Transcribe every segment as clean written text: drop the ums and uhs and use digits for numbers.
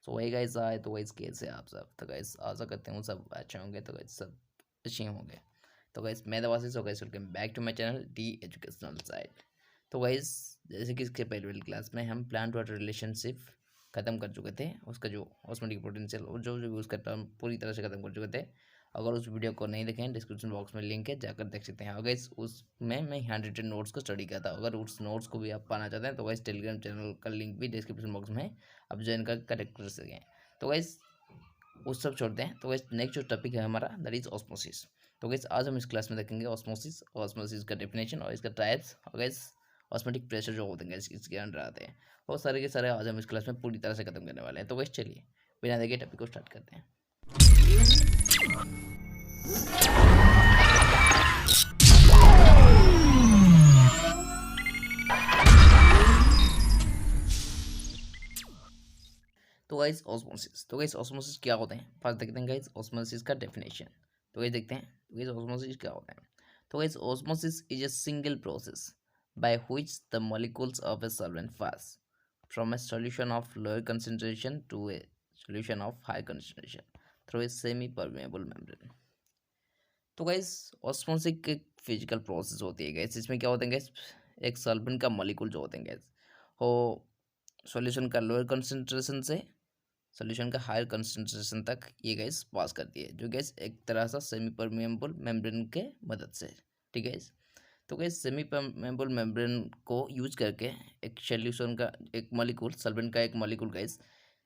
तो वही गाइस आए तो गाइस कैसे आप सब। तो गाइस आशा करते हूँ सब अच्छे होंगे। तो गाइस सब अच्छे होंगे। तो गाइस मैं दवासी so guys welcome back to my channel the educational side. तो गाइस जैसे कि इसके पहले वाली क्लास में हम प्लांट वाटर रिलेशनशिप ख़त्म कर चुके थे, उसका जो ऑस्मोटिक पोटेंशियल और जो जो उसका टर्म पूरी तरह से ख़त्म कर चुके थे। अगर उस वीडियो को नहीं देखें डिस्क्रिप्शन बॉक्स में लिंक है, जाकर देख सकते हैं। अगर उसमें मैं हैंड रिटन नोट्स को स्टडी किया था। अगर उस नोट्स को भी आप पाना चाहते हैं तो गाइस टेलीग्राम चैनल का लिंक भी डिस्क्रिप्शन बॉक्स में आप ज्वाइन कर कनेक्ट कर सकें। तो गाइस उस सब छोड़ते हैं। तो गाइस नेक्स्ट जो टॉपिक है हमारा दैट इज ऑस्मोसिस। तो गाइस आज हम इस क्लास में देखेंगे ऑस्मोसिस, ऑस्मोसिस का डेफिनेशन और इसका टाइप्स और गाइस ऑस्मोटिक प्रेशर जो होते हैं इसके अंडर आते हैं। और सारे के सारे आज हम इस क्लास में पूरी तरह से खत्म करने वाले हैं। तो गाइस चलिए बिना देखे टॉपिक को स्टार्ट करते हैं। तो गाइस ऑस्मोसिस क्या होते हैं फर्स्ट देखते हैं गाइस ऑस्मोसिस का डेफिनेशन। तो गाइस देखते हैं गाइस ऑस्मोसिस क्या होता है। तो guys osmosis is a single process by which the molecules of a solvent pass from a solution of lower concentration to a solution of high concentration through a semi-permeable membrane। तो guys osmosis एक physical process होती है guys. इसमें क्या होता है guys, एक solvent का मॉलिक्यूल जो होते हैं गाइस वो सॉल्यूशन का लोअर कंसंट्रेशन से सॉल्यूशन का हायर कंसंट्रेशन तक ये गैस पास करती है, जो गैस एक तरह से सेमी परमेबल मेम्ब्रेन के मदद से। ठीक है। तो गैस सेमी परमेबल मेम्ब्रेन को यूज करके एक सॉल्यूशन का एक मॉलिक्यूल सॉल्वेंट का एक मॉलिक्यूल गैस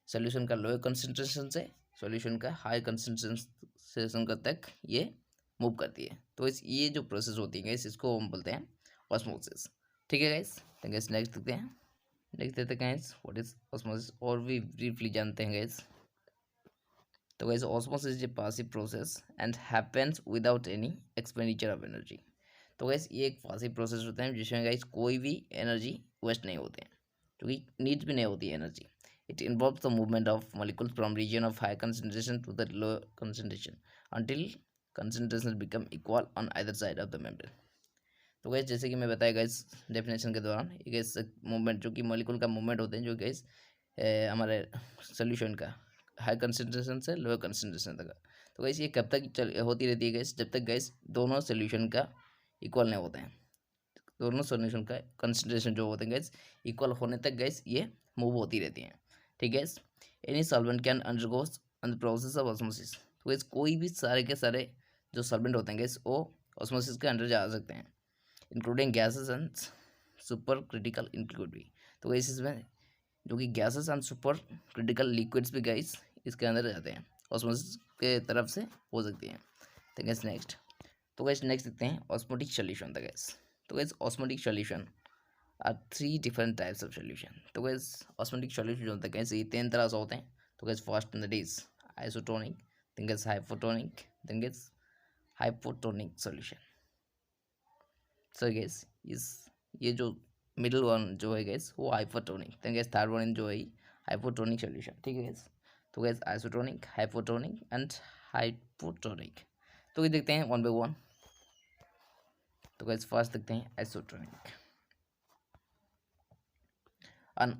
सॉल्यूशन का लोअर कंसंट्रेशन से सॉल्यूशन का हायर कंसंट्रेशन का तक ये मूव करती है। तो इस ये जो प्रोसेस होती है गैस इसको हम बोलते हैं ऑस्मोसिस। ठीक है गैस। तो गैस नेक्स्ट देखते हैं। देख देते गाइस व्हाट इज ऑस्मोसिस और भी ब्रीफली जानते हैं गाइस। तो guys osmosis is a passive process and happens without any expenditure of energy. तो गाइस ये एक पैसिव प्रोसेस होता है जिसमें गाइस कोई भी एनर्जी वेस्ट नहीं होते हैं, क्योंकि नीड भी नहीं होती है energy. It involves the movement of molecules from region of high concentration to the low concentration until concentration become equal on either side of the membrane. तो गैस जैसे कि मैं बताया गैस डेफिनेशन के दौरान ये गैस मूवमेंट जो कि मॉलिक्यूल का मूवमेंट होते हैं जो गैस हमारे सोल्यूशन का हाई कंसंट्रेशन से लोअर कंसंट्रेशन तक। तो गैस ये कब तक होती रहती है गैस, जब तक गैस दोनों सोल्यूशन का इक्वल नहीं होते हैं। दोनों सोल्यूशन का कंसंट्रेशन जो होते हैं गैस इक्वल होने तक गैस ये मूव होती रहती हैं। ठीक है। Any solvent can undergo the process of osmosis. तो गैस कोई भी सारे के सारे जो सॉल्वेंट होते हैं गैस वो ऑस्मोसिस के अंडर जा सकते हैं, including gases and super critical liquid भी। तो गैस इसमें जो कि gases and super critical liquids भी गैस इसके अंदर जाते हैं, ऑस्मोसिस के तरफ से हो सकती हैं। तो गैस नेक्स्ट। तो गैस नेक्स्ट देखते हैं ऑस्मोटिक सॉल्यूशन। तो guys osmotic solution are 3 different types of solution. तो गैस ऑस्मोटिक सॉल्यूशन जो होता है गैस ये 3 तरह से होते हैं। तो guys first that is isotonic, then guys hypotonic, then guys hypotonic solution. So guys इस ये जो मिडिल वन जो है गैस वो hypotonic, then guys third one जो है हाइपोटोनिक सॉल्यूशन। ठीक है गैस। तो guys isotonic, hypotonic and hypotonic. तो ये देखते हैं वन बाय वन। तो गैस फर्स्ट देखते हैं isotonic. An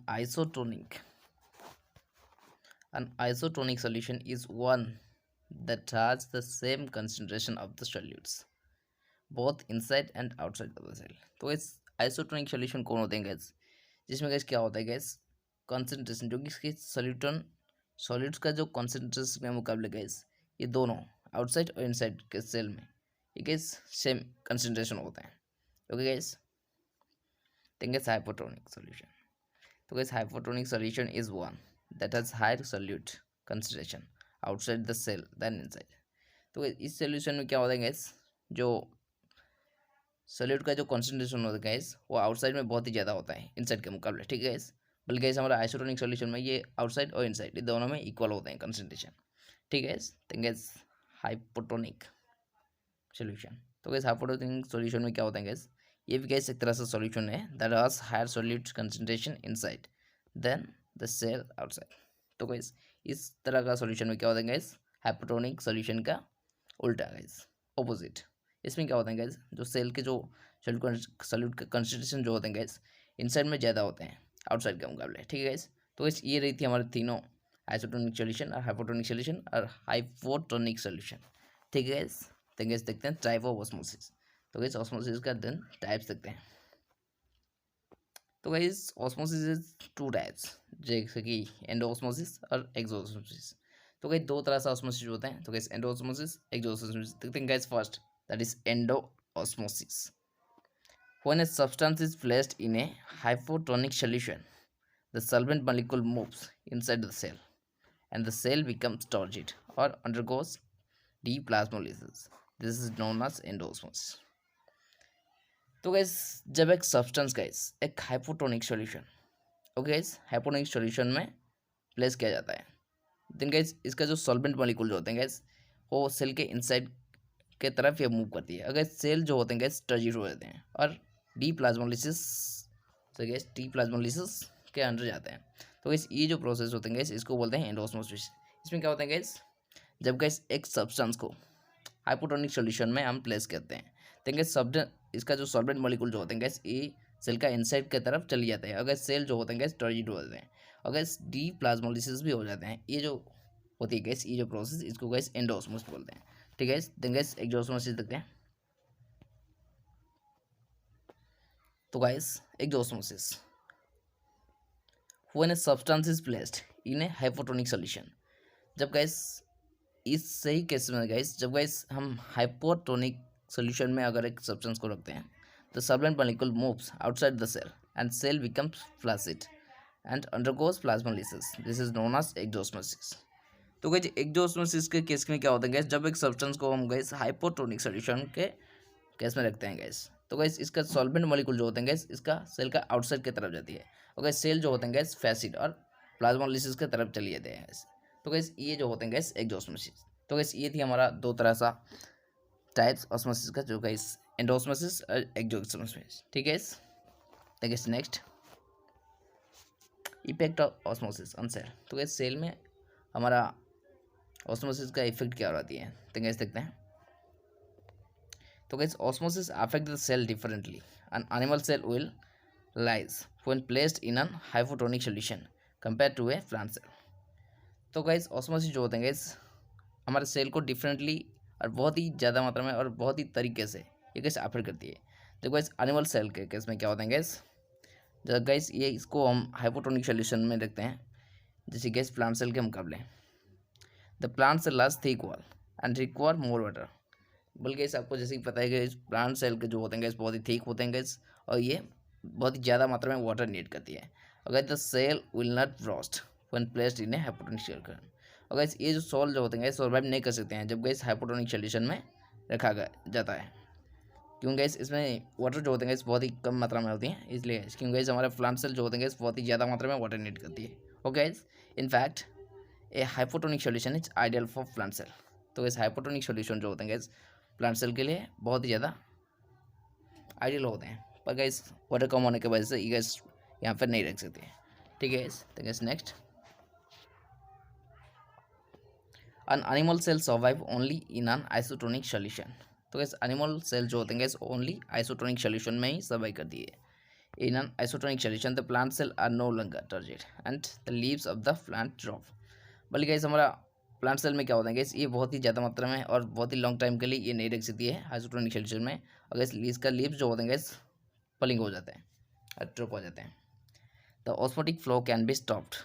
isotonic solution is one that has the same concentration of the solutes both inside and outside of the cell। तो इस isotonic solution कौन होते हैं गैस, जिसमें गैस क्या होता है गैस कंसंट्रेशन जो कि इसके सॉल्यूट्स का जो कंसंट्रेशन के मुकाबले गैस ये दोनों आउटसाइड और इनसाइड के सेल में ये गैस सेम कंसंट्रेशन होता है। Okay guys. Then guys hypotonic solution. तो guys hypotonic solution is one that has higher solute concentration outside the cell then inside. तो इस सॉल्यूशन में क्या होता है गैस, जो सॉल्यूट का जो कंसंट्रेशन होता है गैस वो आउटसाइड में बहुत ही ज़्यादा होता है इनसाइड के मुकाबले। ठीक है गैस। बल्कि गैस हमारा आइसोटोनिक सॉल्यूशन में ये आउटसाइड और इनसाइड ये दोनों में इक्वल होते हैं कंसंट्रेशन। ठीक है गैस। तो गैस हाइपोटोनिक सॉल्यूशन। तो गैस हाइपोटोनिक सॉल्यूशन में क्या होता है गैस, ये भी गैस एक तरह से सॉल्यूशन है that has higher solute concentration inside than the cell outside. तो गैस इस तरह का सॉल्यूशन में क्या होता है गैस हाइपोटोनिक सॉल्यूशन का उल्टा गैस ऑपोजिट। इसमें क्या होता है गैस जो सेल के जो सॉल्यूट का कंसंट्रेशन जो होते हैं गैस इनसाइड में ज़्यादा होते हैं आउटसाइड के मुकाबले। ठीक है गैस। तो इस ये रही थी हमारे तीनों आइसोटोनिक सॉल्यूशन और हाइपोटोनिक सॉल्यूशन और हाइपोटोनिक सॉल्यूशन। ठीक है गाइस, तो गाइस देखते हैं टाइप ऑफ ऑस्मोसिस। तो गाइस ऑस्मोसिस का देन टाइप्स देखते हैं। तो guys osmosis is two types, जैसे कि एंडोऑस्मोसिस और एक्सोऑस्मोसिस। तो गाइस दो तरह से ऑस्मोसिस होते हैं। तो गाइस एंडोऑस्मोसिस, एक्सोऑस्मोसिस देखते हैं guys. First that is endosmosis. When a substance is placed in a hypotonic solution, the solvent molecule moves inside the cell and the cell becomes turgid or undergoes deplasmolysis. This is known as endosmosis. तो gas जब एक substance gas एक hypotonic solution okay gas hypotonic solution में place किया जाता है, then gas इसका जो सॉल्वेंट मॉलिक्यूल जो होते हैं गैस वो सेल के इनसाइड के तरफ ये मूव करती है। अगर सेल जो होते हैं गैस टर्जिड हो जाते हैं और डीप्लाज्मोलिसिस से गैस डीप्लाज्मोलिसिस के अंदर जाते हैं। तो गैस ये जो प्रोसेस होते हैं गैस इसको बोलते हैं एंडोऑस्मोसिस। इसमें क्या होता है गैस, जब गैस एक सब्सटेंस को हाइपोटोनिक सॉल्यूशन में हम प्लेस करते हैं तो गैस इसका जो सॉल्वेंट मॉलिक्यूल जो होते हैं गैस ये सेल का इनसाइड की तरफ चली जाते हैं। अगर सेल जो होते हैं गैस टर्जिड हो जाते हैं और गैस डीप्लाज्मोलिसिस भी हो जाते हैं। ये जो होती है गैस ये जो प्रोसेस इसको गैस एंडोऑस्मोसिस बोलते हैं। ठीक है देन गैस एक्सोऑस्मोसिस देखते हैं। तो guys exosmosis when a substance is placed in a hypotonic solution. जब गैस इस सही केस में गैस जब गैस हम हाइपोटोनिक सॉल्यूशन में अगर एक सब्सटेंस को रखते हैं the solvent molecule moves outside the cell and cell becomes flaccid and undergoes plasmolysis. This is known as exosmosis. तो गैस एक्सोऑस्मोसिस के केस में क्या होता है गैस, जब एक सब्सटेंस को हम गैस हाइपोटोनिक सॉल्यूशन के केस में रखते हैं गैस तो गैस इसका सॉल्वेंट मॉलिक्यूल जो होते हैं गैस इसका सेल का आउटसाइड की तरफ जाती है और गैस सेल जो होते हैं गैस फैसिड और प्लाज्मोलिसिस की तरफ चली जाते हैं गैस। तो गैस ये जो होते हैं गैस एक्सोऑस्मोसिस। तो गैस ये थी हमारा दो तरह सा टाइप्स ऑस्मोसिस का, जो गैस एंडोऑस्मोसिस और एक्सोऑस्मोसिस। ठीक है तो guys next effect of osmosis on sale. तो गैस सेल में हमारा ऑस्मोसिस का इफेक्ट क्या होती है तो गैस देखते हैं। तो guys osmosis affect the cell differently. An animal cell will lyse when placed in an hypotonic solution compared to a plant cell. तो guys osmosis जो होते हैं guys हमारे सेल को डिफरेंटली और बहुत ही ज़्यादा मात्रा में और बहुत ही तरीके से ये गैस अफेक्ट करती है। तो गैस एनिमल सेल के केस में क्या होता है गैस, जब गैस ये इसको हम हाइपोटोनिक सॉल्यूशन में रखते हैं जैसे गैस प्लांट सेल के मुकाबले, the plant cell has thick wall and require more water. बल्कि गैस आपको जैसे कि पता है कि प्लांट सेल के जो होते हैं गैस बहुत ही थिक होते हैं गैस और ये बहुत ही ज़्यादा मात्रा में वाटर नीड करती है। अगर the cell will not roast when placed in a hypotonic solution. और गैस ये जो सोल जो होते हैं गैस सर्वाइव नहीं कर सकते हैं जब गैस हाइपोटोनिक सॉल्यूशन में रखा जाता है, क्योंकि गैस इसमें वाटर जो होते हैं गैस बहुत ही कम मात्रा में होती हैं, इसलिए क्योंकि गैस हमारे प्लांट सेल जो होते हैं गैस बहुत ही ज़्यादा मात्रा में वाटर नीड करती है। Okay guys in fact a hypotonic solution is ideal for plant cell. तो गैस हाइपोटोनिक सॉल्यूशन जो होते हैं गैस प्लांट सेल के लिए बहुत ही ज़्यादा आइडियल होते हैं, पर गैस वाटर कम होने की वजह से ये गैस यहाँ पर नहीं रख सकते। ठीक है गैस तो guys next an animal cell survive only in an isotonic solution। तो गैस एनिमल सेल जो होते हैं गैस ओनली आइसोटोनिक सॉल्यूशन में ही सर्वाइव करती है। In an isotonic solution the plant cell are no longer turgid and the leaves of the plant drop. बल्कि guys हमारा plant cell में क्या होता है गैस ये बहुत ही ज़्यादा मात्रा में और बहुत ही लॉन्ग टाइम के लिए ये नहीं रख सकती है आइसोटोनिक सॉल्यूशन में, और गैस इसका लीव्स जो होते हैं गैस पलिंग हो जाते हैं और ड्रॉप हो जाते हैं। The osmotic flow can be stopped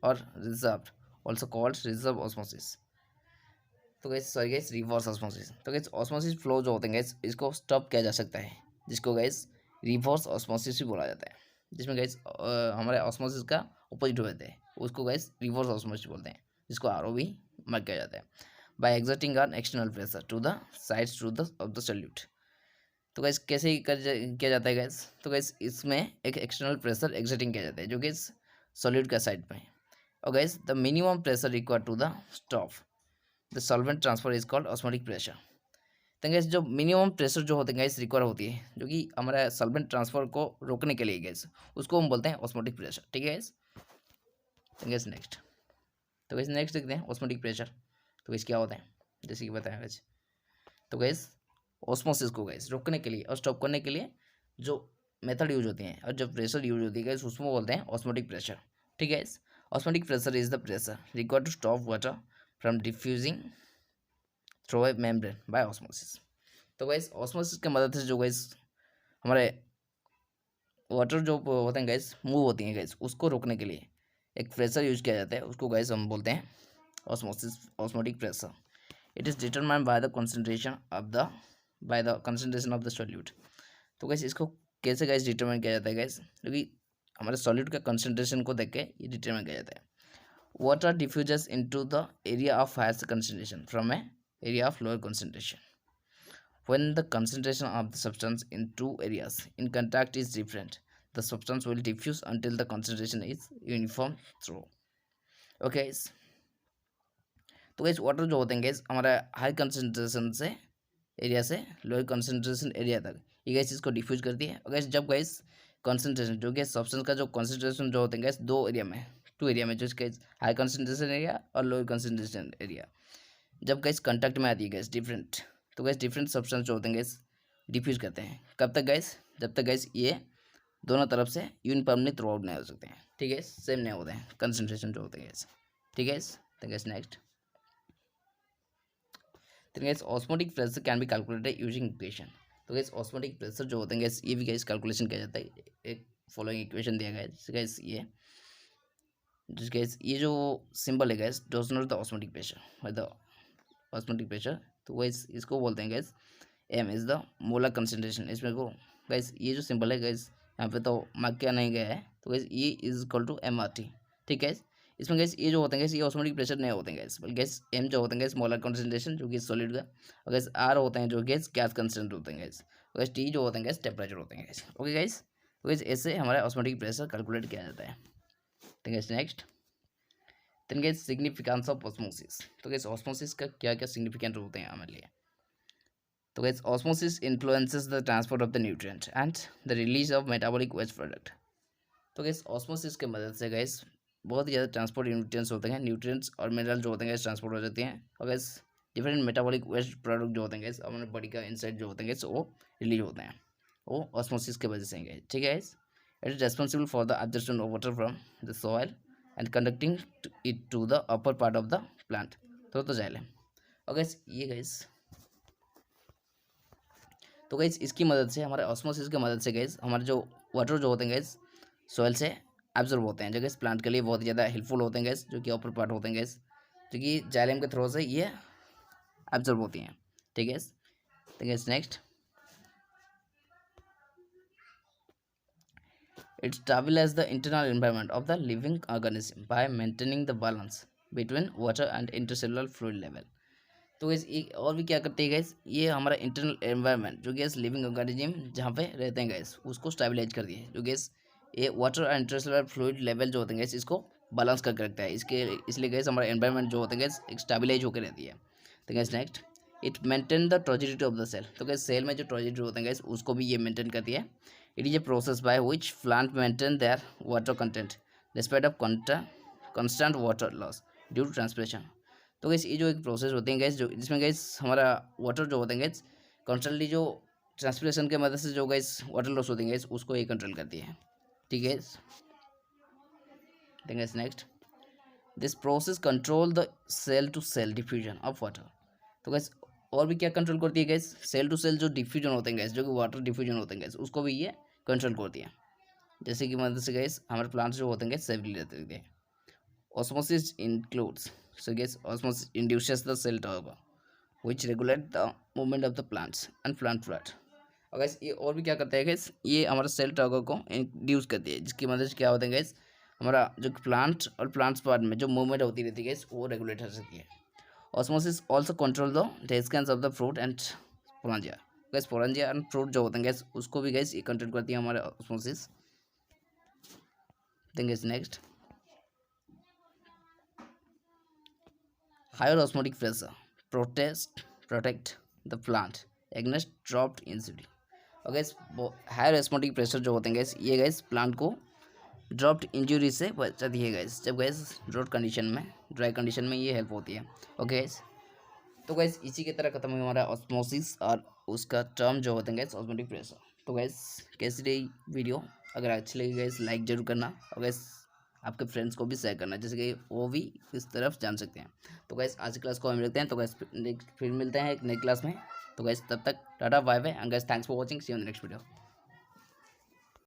और reserved, also called reserve osmosis. तो guys sorry guys reverse osmosis. तो गैस ऑस्मोसिस फ्लो जो होते हैं गैस इसको स्टॉप किया जा सकता है, जिसको गैस रिवर्स ऑस्मोसिस भी बोला जाता है, जिसमें गैस हमारे ऑस्मोसिस का अपोजिट हो जाता है, उसको गैस रिवर्स ऑस्मोसिस बोलते हैं, जिसको आरओ भी मार्क किया जाता है। By exerting an external pressure to the sides to the of the solute. तो गैस कैसे किया जाता है गैस, तो गैस इसमें एक एक्सटर्नल प्रेशर एक्सर्टिंग किया जाता है जो गैस सॉल्यूट का साइड में, और guys the minimum pressure required to the stop the solvent transfer is called osmotic pressure. तो गैस जो मिनिमम प्रेशर जो होते हैं गैस रिक्वायर होती है जो कि हमारा सॉल्वेंट ट्रांसफर को रोकने के लिए गैस उसको हम बोलते हैं ऑस्मोटिक प्रेशर। ठीक है गैस तो गैस नेक्स्ट तो गैस नेक्स्ट देखते हैं ऑस्मोटिक प्रेशर। तो गैस क्या होता है जैसे कि बताया गैस, तो गैस ऑस्मोसिस को गैस रोकने के लिए और स्टॉप करने के लिए जो मेथड यूज होती हैं और जो प्रेशर यूज होती है गैस उसमें बोलते हैं ऑस्मोटिक प्रेशर। ठीक है guys osmotic pressure is the pressure required to stop water from diffusing through a membrane by osmosis. तो गाइस ऑस्मोसिस की मदद से जो गाइस हमारे वाटर जो होते हैं गैस मूव होती हैं गैस, उसको रोकने के लिए एक प्रेशर यूज किया जाता है, उसको गैस हम बोलते हैं osmosis osmotic pressure. It is determined by the concentration of the solute. तो गैस इसको कैसे गैस डिटरमाइन किया जाता है गैस, क्योंकि हमारे सॉल्यूट का कंसंट्रेशन को देख के ये डिटरमाइन किया जाता है। Water diffuses into the area of higher concentration from a area of lower concentration when the concentration of the substance in two areas in contact is different, the substance will diffuse until the concentration is uniform through. Okay guys, तो gas water जो होते हैं gas हमारा high concentration से area से lower concentration area तक ये gas इसको डिफ्यूज करती है। और गैस जब गैस कंसनट्रेशन जो गैस सब्सटेंस का जो कंसनट्रेशन जो होते हैं गैस दो एरिया में टू एरिया में जो गैस हाई कंसनट्रेशन एरिया और लोअर कंसनट्रेशन एरिया जब गैस कंटेक्ट में आती है गैस डिफरेंट, तो गैस डिफरेंट सब्सटेंस जो होते हैं गैस डिफ्यूज करते हैं। कब तक गैस, जब तक गैस ये दोनों तरफ से यूनिफॉर्मली थ्रू आउट नहीं हो सकते हैं, ठीक है, सेम नहीं होते हैं कंसनट्रेशन जो होते हैं गैस, ठीक है। तो गैस नेक्स्ट, तो guys osmotic pressure can be calculated using equation. तो गैस ऑस्मोटिक प्रेशर जो होते हैं गैस ये भी गैस कैलकुलेशन किया जाता है। एक फॉलोइंग इक्वेशन दिया गया है गैस, ये जिस गैस ये जो सिंबल है guys does not the osmotic pressure the osmotic pressure, तो गैस इसको बोलते हैं guys M is the molar concentration. इसमें को गैस ये जो सिंबल है गैस यहाँ पे तो मार्क किया नहीं गया है, तो गैस ये is equal to M R T, ठीक है। इसमें गैस ये जो होते हैं गैस ये ऑस्मोटिक प्रेशर नहीं होते हैं गैस, बल्कि गैस एम जो होते हैं गैस मोलर कंसनट्रेशन जो कि सॉलिड का, और गैस आर होते हैं जो गैस गैस कंसनट्रेट होते हैं गैस, और गैस टी जो होते हैं गैस टेम्परेचर होते हैं गैस। ओके गैस, तो गैस ऐसे हमारा ऑस्मोटिक प्रेशर कैलकुलेट किया जाता है। तो guys next, then guys significance of osmosis. तो गैस ऑस्मोसिस का क्या क्या सिग्निफिकेंट होते हैं हमारे लिए। तो guys osmosis influences the transport of the nutrient and the release of metabolic waste product. तो गैस ऑस्मोसिस के मदद से गैस बहुत ही ज़्यादा ट्रांसपोर्ट न्यूट्रिएंट्स होते हैं, न्यूट्रिएंट्स और मिनरल जो होते हैं गैस ट्रांसपोर्ट हो जाती हैं, और guys different metabolic waste product जो होते हैं गैस हमारे बॉडी का इनसाइड जो होते हैं गैस वो रिलीज होते हैं, वो ऑस्मोसिस की वजह से गए, ठीक है। It is responsible for the absorption of water from the soil and conducting it to the upper part of the plant. तो जाइले, और गैस ये गैस तो गैस इसकी मदद से हमारे ऑस्मोसिस की मदद से गैस हमारे जो वाटर जो होते हैं गैस सॉइल से एब्जॉर्ब होते हैं, जो गैस प्लांट के लिए बहुत ज़्यादा हेल्पफुल होते हैं गैस, जो कि अपर पार्ट होते हैं गैस, जो कि जाइलम के थ्रू से ये एब्जॉर्ब होती हैं, ठीक है। तो guys next, it stabilizes the internal environment of the living organism by maintaining the balance between water and intercellular fluid level। तो गैस एक और भी क्या करती है गैस, ये हमारा इंटरनल एनवायरनमेंट जो गैस लिविंग ऑर्गेनिज्म जहाँ पे रहते हैं गैस उसको स्टेबलाइज करती है, जो गैस ये water and intercellular fluid level जो होते हैं गैस इसको बैलेंस करके रखता है, इसके इसलिए गैस हमारा एनवायरनमेंट जो होते हैं गैस एक स्टेबलाइज होकर रहती है। तो guys next, it maintain the turgidity of the cell. तो गैस सेल में जो टॉर्जिडिटी होते हैं गैस उसको भी ये मेंटेन करती है। It is a process by which plant maintain their water content despite of constant water loss due to transpiration. तो गैस ये जो एक प्रोसेस होती है गैस जो जिसमें गैस हमारा वाटर जो होते हैं गैस कॉन्स्टेंटली जो ट्रांसपिरेशन के मदद से जो गैस वाटर लॉस होती है गैस उसको ये कंट्रोल करती है, ठीक है। Guys next, this process control the cell to cell diffusion of water. तो गैस और भी क्या कंट्रोल करती है गैस, सेल टू सेल जो डिफ्यूजन होते हैं गैस जो कि वाटर डिफ्यूजन होते हैं गैस उसको भी ये कंट्रोल करती है, जैसे कि मदद से गैस हमारे प्लांट्स जो होते हैं गैस सेवली रहते हैं। Osmosis includes, so guess osmosis induces the cell turnover which regulate the movement of the plants and plant fluid। और गैस ये और भी क्या करता है गैस, ये हमारा सेल टर्नओवर को इंड्यूस करती है, जिसकी मदद से क्या होता है गैस हमारा जो प्लांट और प्लांट्स पार्ट में जो मूवमेंट होती रहती है गैस वो रेगुलेट हो सकती है। Osmosis also control the dehiscence of the fruit and sporangia. Guys sporangia and fruit जो होते हैं गैस उसको भी गैस ये कंट्रोल करती है हमारे osmosis. Then guys next, higher osmotic pressure protect the plant against dropped insulin। और गैस हायर osmotic प्रेशर जो होते हैं गैस ये गैस प्लांट को ड्रॉप्ड इंजरी से बचाती है गैस, जब गैस ड्रॉट कंडीशन में ड्राई कंडीशन में ये हेल्प होती है। ओके गैस, तो गैस इसी की तरह खत्म हुआ हमारा ऑस्मोसिस और उसका टर्म जो होते हैं गैस ऑस्मोटिक प्रेशर। तो गैस कैसी रही वीडियो, अगर अच्छी लगी गैस लाइक जरूर करना, और गैस आपके फ्रेंड्स को भी शेयर करना, जैसे कि वो भी इस तरफ जान सकते हैं। तो गाइस आज की क्लास को हम रखते हैं। तो गाइस नेक्स्ट फिर मिलते हैं एक नई क्लास में। तो गाइस तब तक tata bye bye and guys thanks for watching, see you in next video.